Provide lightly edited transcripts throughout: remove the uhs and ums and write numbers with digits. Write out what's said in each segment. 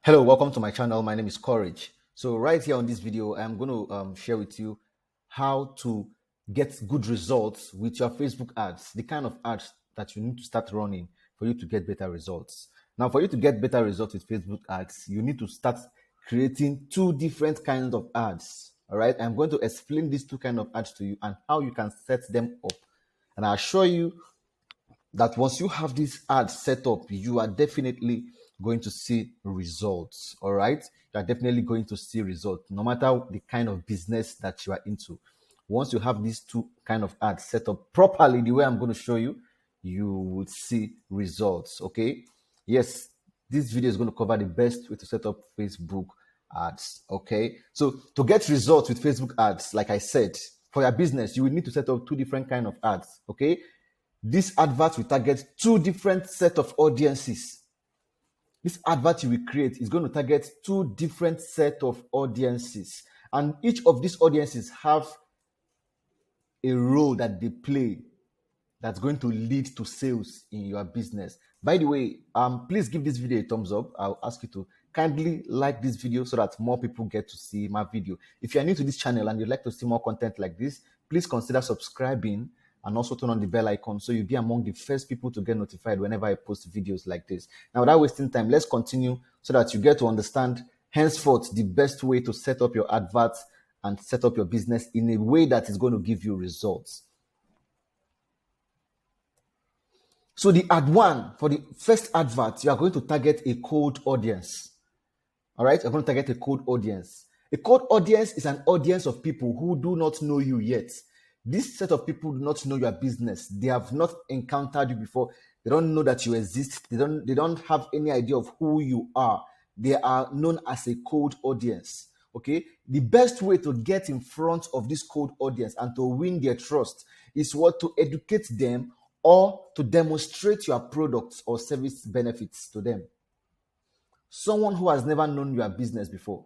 Hello, welcome to my channel. My name is Courage. So right here on this video, I'm going to share with you how to get good results with your Facebook ads, the kind of ads that you need to start running for you to get better results. Now, for you to get better results with Facebook ads, you need to start creating two different kinds of ads. All right, I'm going to explain these two kinds of ads to you and how you can set them up. And I assure you that once you have this ad set up, you are definitely going to see results. All right, you are definitely going to see results no matter the kind of business that you are into. Once you have these two kind of ads set up properly the way I'm going to show you, you will see results. Okay, yes, this video is going to cover the best way to set up Facebook ads. Okay, so to get results with Facebook ads, like I said, for your business you will need to set up two different kind of ads. Okay, this advert will target two different set of audiences. This advert you will create is going to target two different set of audiences, and each of these audiences have a role that they play that's going to lead to sales in your business. By the way, please give this video a thumbs up. I'll ask you to kindly like this video so that more people get to see my video. If you are new to this channel and you'd like to see more content like this, please consider subscribing and also turn on the bell icon so you'll be among the first people to get notified whenever I post videos like this. Now, without wasting time, let's continue so that you get to understand henceforth the best way to set up your adverts and set up your business in a way that is going to give you results. So the ad one, for the first advert, you are going to target a cold audience. All right, you're going to target a cold audience. A cold audience is an audience of people who do not know you yet. This set of people do not know your business. They have not encountered you before. They don't know that you exist. They don't have any idea of who you are. They are known as a cold audience. Okay, the best way to get in front of this cold audience and to win their trust is what to educate them or to demonstrate your products or service benefits to them. Someone who has never known your business before,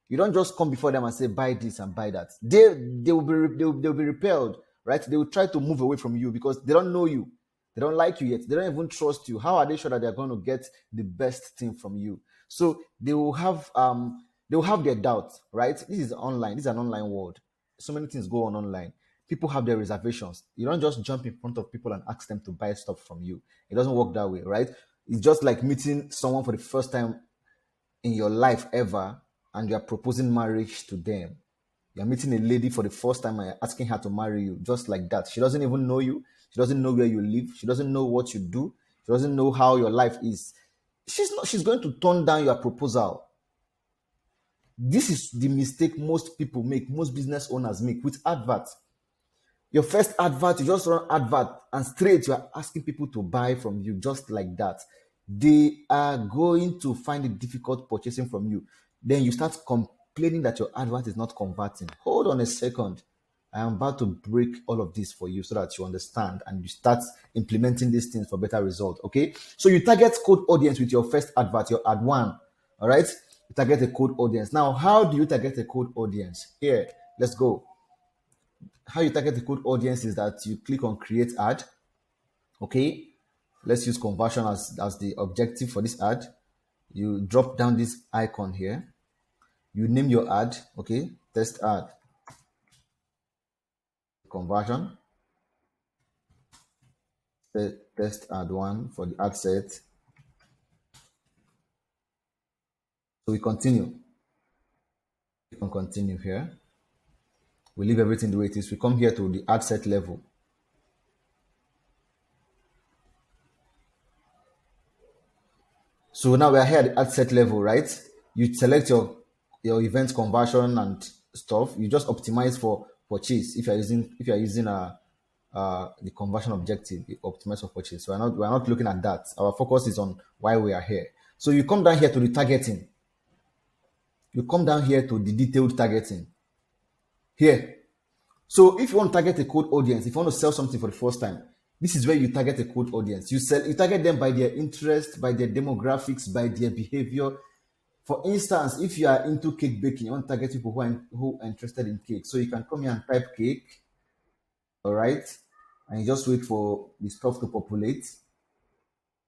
you don't just come before them and say buy this and buy that. They'll be repelled, right? They will try to move away from you because they don't know you. They don't like you yet. They don't even trust you. How are they sure that they're going to get the best thing from you? So they will have their doubts, right? This is online. This is an online world. So many things go on online. People have their reservations. You don't just jump in front of people and ask them to buy stuff from you. It doesn't work that way, right? It's just like meeting someone for the first time in your life ever and you're proposing marriage to them. You're meeting a lady for the first time and you're asking her to marry you, just like that. She doesn't even know you. She doesn't know where you live. She doesn't know what you do. She doesn't know how your life is. She's going to turn down your proposal. This is the mistake most people make, most business owners make with adverts. Your first advert, you just run advert and straight you are asking people to buy from you just like that. They are going to find it difficult purchasing from you. Then you start complaining that your advert is not converting. Hold on a second. I am about to break all of this for you so that you understand and you start implementing these things for better result. Okay. So you target cold audience with your first advert, your ad one. All right. You target a cold audience. Now, how do you target a cold audience? Here, let's go. How you target the cold audience is that you click on create ad. Okay, let's use conversion as the objective for this ad. You drop down this icon here, you name your ad. Okay, test ad, conversion, test ad one for the ad set. So we continue. We can continue here. We leave everything the way it is. We come here to the ad set level. So now we are here at the ad set level, right? You select your event conversion and stuff. You just optimize for purchase. If you're using the conversion objective, you optimize for purchase. So we're not looking at that. Our focus is on why we are here. So you come down here to the targeting. You come down here to the detailed targeting. Here. So if you want to target a cold audience, if you want to sell something for the first time, this is where you target a cold audience. You target them by their interest, by their demographics, by their behavior. For instance, if you are into cake baking, you want to target people who are interested in cake. So you can come here and type cake, all right? And you just wait for the stuff to populate.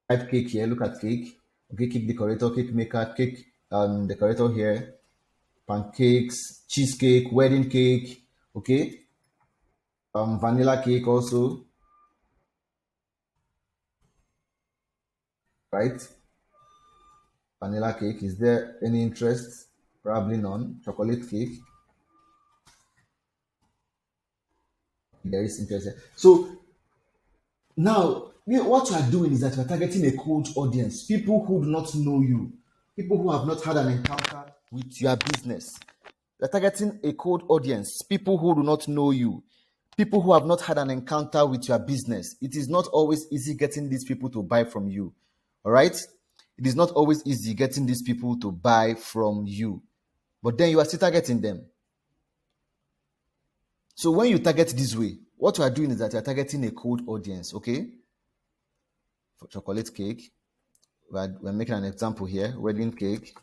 Type cake here, look at cake. Okay, cake decorator, cake maker, cake decorator here, pancakes, cheesecake, wedding cake, okay, vanilla cake also, right? Vanilla cake. Is there any interest? Probably none. Chocolate cake. There is interest. So now, what you are doing is that you are targeting a cold audience, people who do not know you, people who have not had an encounter with your business. You're targeting a cold audience, people who do not know you, people who have not had an encounter with your business. It is not always easy getting these people to buy from you. All right? It is not always easy getting these people to buy from you. But then you are still targeting them. So when you target this way, what you are doing is that you are targeting a cold audience, okay? For chocolate cake, we're making an example here, wedding cake.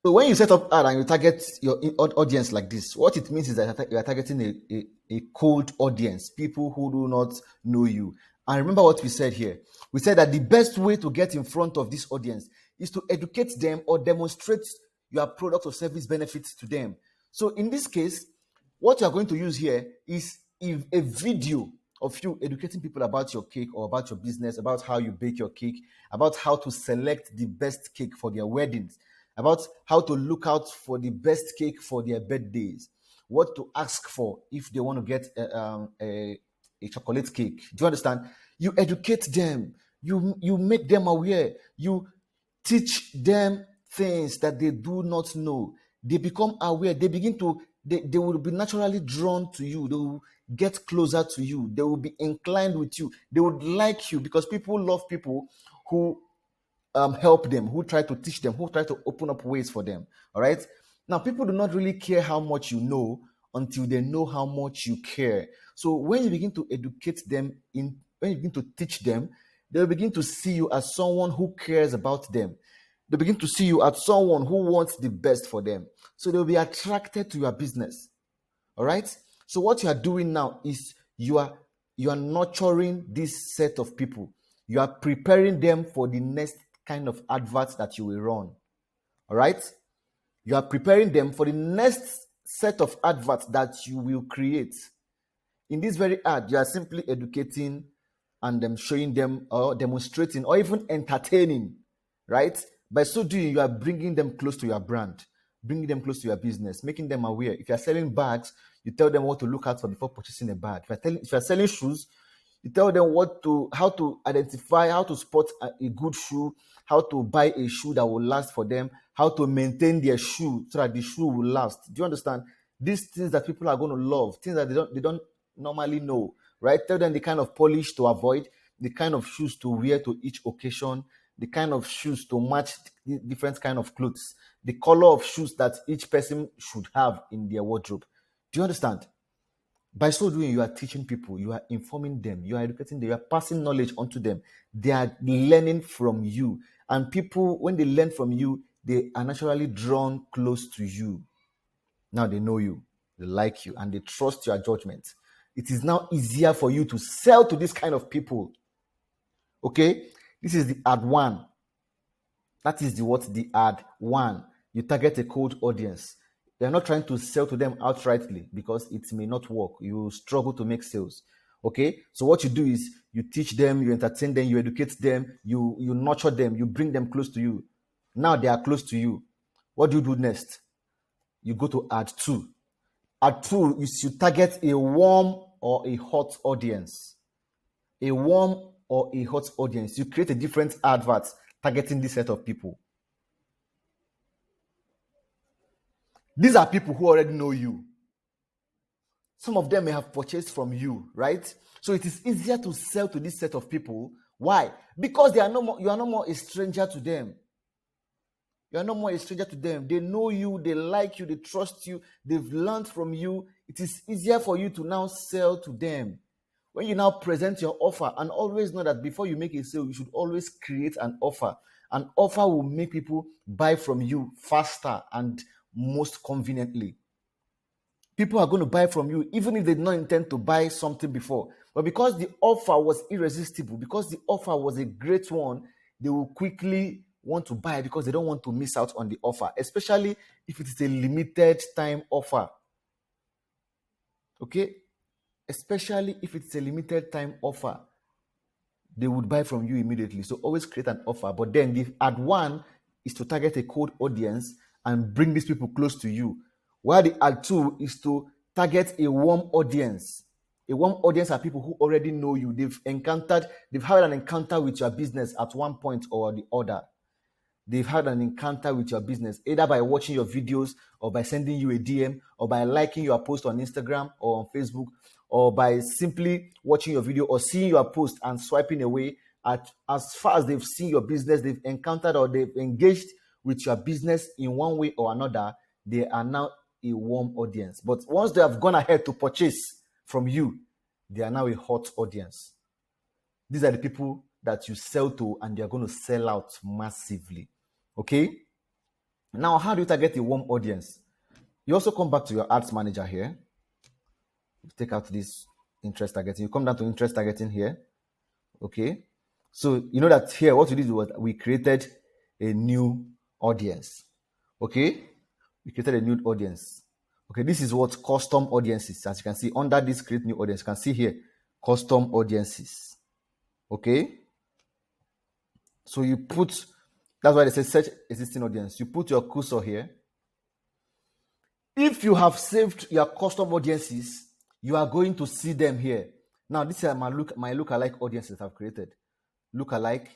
So when you set up ad and you target your audience like this, what it means is that you are targeting a cold audience, people who do not know you. And remember what we said here. We said that the best way to get in front of this audience is to educate them or demonstrate your product or service benefits to them. So in this case, what you are going to use here is a video of you educating people about your cake or about your business, about how you bake your cake, about how to select the best cake for their weddings, about how to look out for the best cake for their birthdays, what to ask for if they want to get a chocolate cake. Do you understand? You educate them, you make them aware, you teach them things that they do not know. They become aware, they begin to, they will be naturally drawn to you, they will get closer to you, they will be inclined with you, they would like you, because people love people who help them, who try to teach them, who try to open up ways for them. All right. Now, people do not really care how much you know until they know how much you care. So when you begin to educate them, when you begin to teach them, they'll begin to see you as someone who cares about them. They begin to see you as someone who wants the best for them. So they'll be attracted to your business. All right. So what you are doing now is you are nurturing this set of people. You are preparing them for the next kind of adverts that you will run. All right. You are preparing them for the next set of adverts that you will create. In this very ad, you are simply educating and showing them or demonstrating or even entertaining, right? By so doing, you are bringing them close to your brand, bringing them close to your business, making them aware. If you're selling bags, you tell them what to look out for before purchasing a bag. If you're selling shoes, you tell them how to identify, how to spot a good shoe, how to buy a shoe that will last for them, how to maintain their shoe so that the shoe will last. Do you understand? These things that people are going to love, things that they don't normally know, right? Tell them the kind of polish to avoid, the kind of shoes to wear to each occasion, the kind of shoes to match different kind of clothes, the color of shoes that each person should have in their wardrobe. Do you understand? By so doing, you are teaching people, you are informing them, you are educating them, you are passing knowledge onto them. They are learning from you. And people, when they learn from you, they are naturally drawn close to you. Now they know you, they like you, and they trust your judgment. It is now easier for you to sell to this kind of people. Okay? This is the ad one. That is the ad one. You target a cold audience. You're not trying to sell to them outrightly because it may not work. You struggle to make sales. Okay, so what you do is you teach them, you entertain them, you educate them, you nurture them, you bring them close to you. Now they are close to you. What do you do next? You go to ad two. Ad two is you target a warm or a hot audience. A warm or a hot audience. You create a different advert targeting this set of people. These are people who already know you. Some of them may have purchased from you, right? So it is easier to sell to this set of people. Why? Because you are no more a stranger to them. You are no more a stranger to them. They know you, they like you, they trust you, they've learned from you. It is easier for you to now sell to them. When you now present your offer, and always know that before you make a sale, you should always create an offer. An offer will make people buy from you faster and most conveniently. People are going to buy from you, even if they did not intend to buy something before. But because the offer was irresistible, because the offer was a great one, they will quickly want to buy because they don't want to miss out on the offer, especially if it is a limited time offer. Okay? Especially if it's a limited time offer, they would buy from you immediately. So always create an offer. But then the ad one is to target a cold audience and bring these people close to you. While the ad two is to target a warm audience. A warm audience are people who already know you. They've had an encounter with your business at one point or the other. They've had an encounter with your business, either by watching your videos or by sending you a DM or by liking your post on Instagram or on Facebook, or by simply watching your video or seeing your post and swiping away. As far as they've seen your business, they've encountered or they've engaged with your business in one way or another, they are now a warm audience. But once they have gone ahead to purchase from you, they are now a hot audience. These are the people that you sell to, and they're going to sell out massively. Okay? Now, how do you target a warm audience? You also come back to your ads manager here. Take out this interest targeting. You come down to interest targeting here. Okay? So, you know that here, what we did was we created a new audience. Okay? We created a new audience. Okay, this is what custom audiences. As you can see, under this create new audience, you can see here, custom audiences. Okay? So you put, that's why they say search existing audience. You put your cursor here. If you have saved your custom audiences, you are going to see them here. Now, this is my lookalike audiences I've created. Lookalike,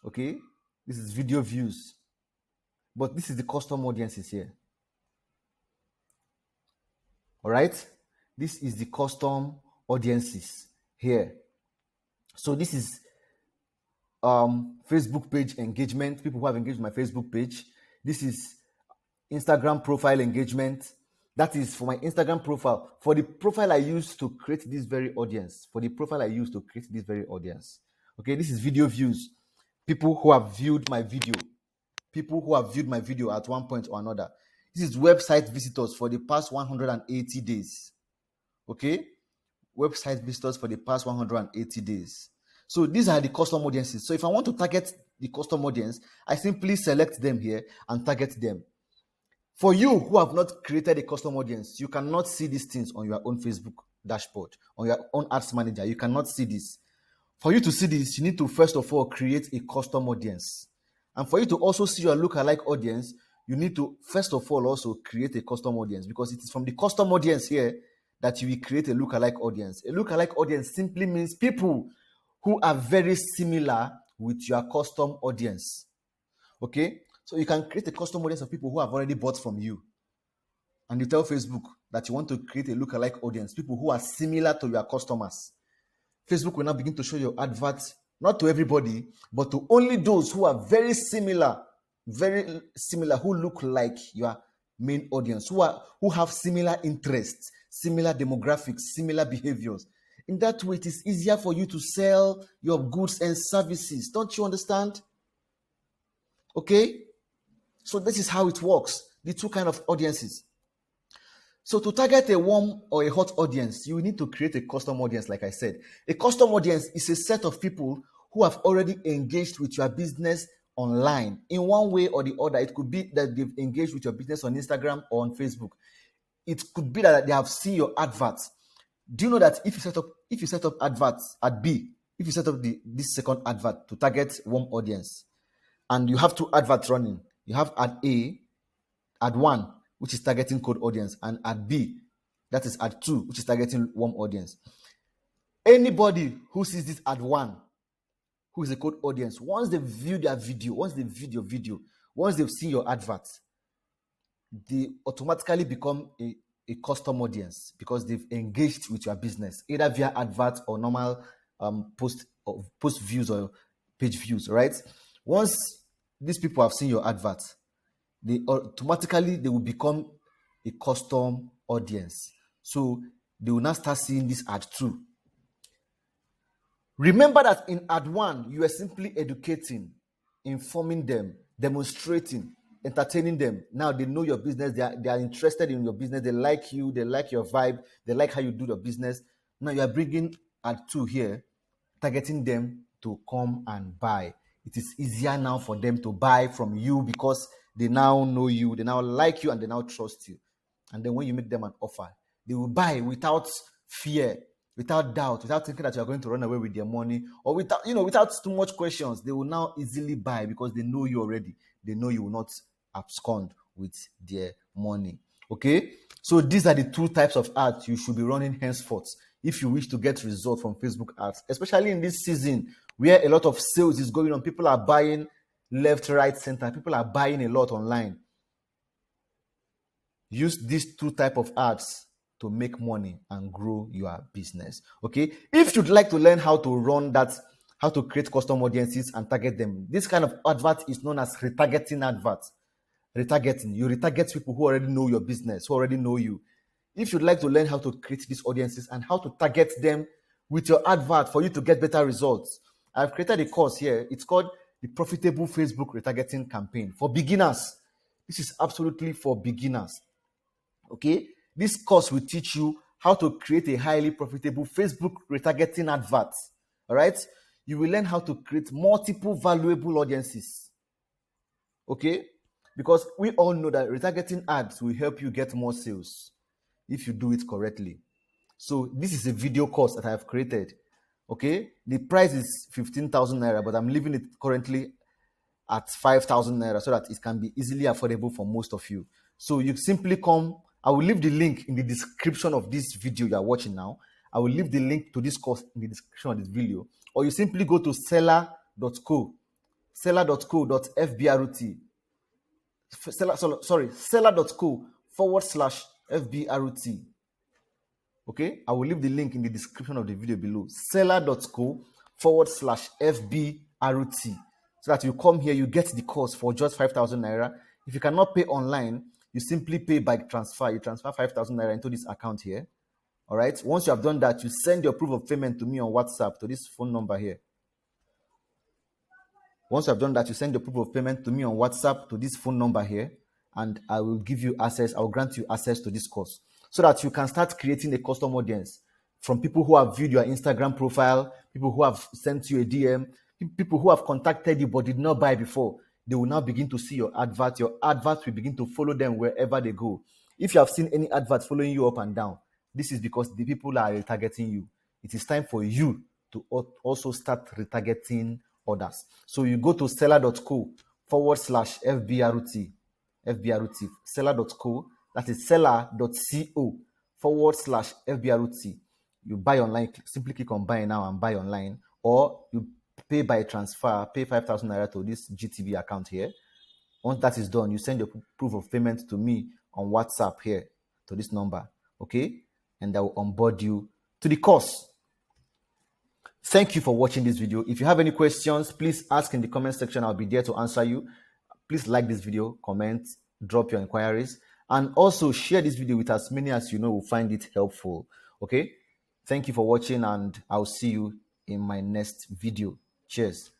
okay? This is video views. But this is the custom audiences here. All right? This is the custom audiences here. So this is Facebook page engagement, people who have engaged my Facebook page. This is Instagram profile engagement. That is for my Instagram profile. For the profile I use to create this very audience. Okay, this is video views. People who have viewed my video. At one point or another. This is website visitors for the past 180 days. Okay? Website visitors for the past 180 days. So these are the custom audiences. So if I want to target the custom audience, I simply select them here and target them. For you who have not created a custom audience, you cannot see these things on your own Facebook dashboard, on your own ads manager. You cannot see this. For you to see this, you need to first of all create a custom audience. And for you to also see your lookalike audience, you need to first of all also create a custom audience, because it is from the custom audience here that you will create a lookalike audience. A lookalike audience simply means people who are very similar with your custom audience. Okay? So you can create a custom audience of people who have already bought from you. And you tell Facebook that you want to create a lookalike audience, people who are similar to your customers. Facebook will now begin to show your adverts, not to everybody, but to only those who are very similar, who look like your main audience, who have similar interests, similar demographics, similar behaviors. In that way, it is easier for you to sell your goods and services. Don't you understand? Okay? So this is how it works. The two kinds of audiences. So to target a warm or a hot audience, you need to create a custom audience, like I said. A custom audience is a set of people who have already engaged with your business online in one way or the other. It could be that they've engaged with your business on Instagram or on Facebook. It could be that they have seen your adverts. Do you know that if you set up adverts at B, if you set up this second advert to target warm audience, and you have two adverts running, you have ad A, ad 1, which is targeting cold audience, and ad B, that is ad 2, which is targeting warm audience. Anybody who sees this ad 1, who is a cold audience, once they view their video, once they've seen your adverts, they automatically become a custom audience because they've engaged with your business, either via adverts or normal post views or page views, right? Once these people have seen your adverts, they will become a custom audience. So they will now start seeing this ad 2. Remember that in ad 1, you are simply educating, informing them, demonstrating. entertaining them. Now they know your business. They are interested in your business. They like you. They like your vibe. They like how you do your business. Now you are bringing ad 2 here, targeting them to come and buy. It is easier now for them to buy from you because they now know you, they now like you, and they now trust you. And then when you make them an offer, they will buy without fear, without doubt, without thinking that you are going to run away with their money, or without too much questions. They will now easily buy because they know you already. They know you will not abscond with their money. Okay, so these are the 2 types of ads you should be running henceforth if you wish to get results from Facebook ads, especially in this season where a lot of sales is going on. People are buying left, right, center. People are buying a lot online. Use these 2 types of ads to make money and grow your business. Okay, if you'd like to learn how to run that, how to create custom audiences and target them, this kind of advert is known as retargeting adverts. Retargeting, you retarget people who already know your business, who already know you. If you'd like to learn how to create these audiences and how to target them with your advert for you to get better results, I've created a course here. It's called the Profitable Facebook Retargeting Campaign for beginners. This is absolutely for beginners. Okay, this course will teach you how to create a highly profitable Facebook retargeting advert. All right, you will learn how to create multiple valuable audiences. Okay, because we all know that retargeting ads will help you get more sales if you do it correctly. So this is a video course that I have created. Okay, the price is 15,000 naira, but I'm leaving it currently at 5,000 naira so that it can be easily affordable for most of you. So you simply come. I will leave the link in the description of this video you are watching now. I will leave the link to this course in the description of this video, or you simply go to seller.co, seller.co.fbrut, seller.co/FBRUT. Okay, I will leave the link in the description of the video below. Seller.co/FBRUT. So that you come here, you get the course for just 5,000 naira. If you cannot pay online, you simply pay by transfer. You transfer 5,000 naira into this account here. All right. Once you have done that, you send your proof of payment to me on WhatsApp to this phone number here. Once you have done that, you send your proof of payment to me on WhatsApp to this phone number here, and I will give you access. I will grant you access to this course so that you can start creating a custom audience from people who have viewed your Instagram profile, people who have sent you a DM, people who have contacted you but did not buy before. They will now begin to see your advert. Your advert will begin to follow them wherever they go. If you have seen any advert following you up and down, this is because the people are retargeting you. It is time for you to also start retargeting others. So you go to seller.co/FBRUT, seller.co, that is seller.co/FBRUT. You buy online, simply click on buy now and buy online, or you pay by transfer, pay 5,000 naira to this GTV account here. Once that is done, you send your proof of payment to me on WhatsApp here to this number, okay? And I will onboard you to the course. Thank you for watching this video. If you have any questions, please ask in the comment section. I'll be there to answer you. Please like this video, comment, drop your inquiries, and also share this video with as many as you know will find it helpful. Okay? Thank you for watching, and I'll see you in my next video. Cheers.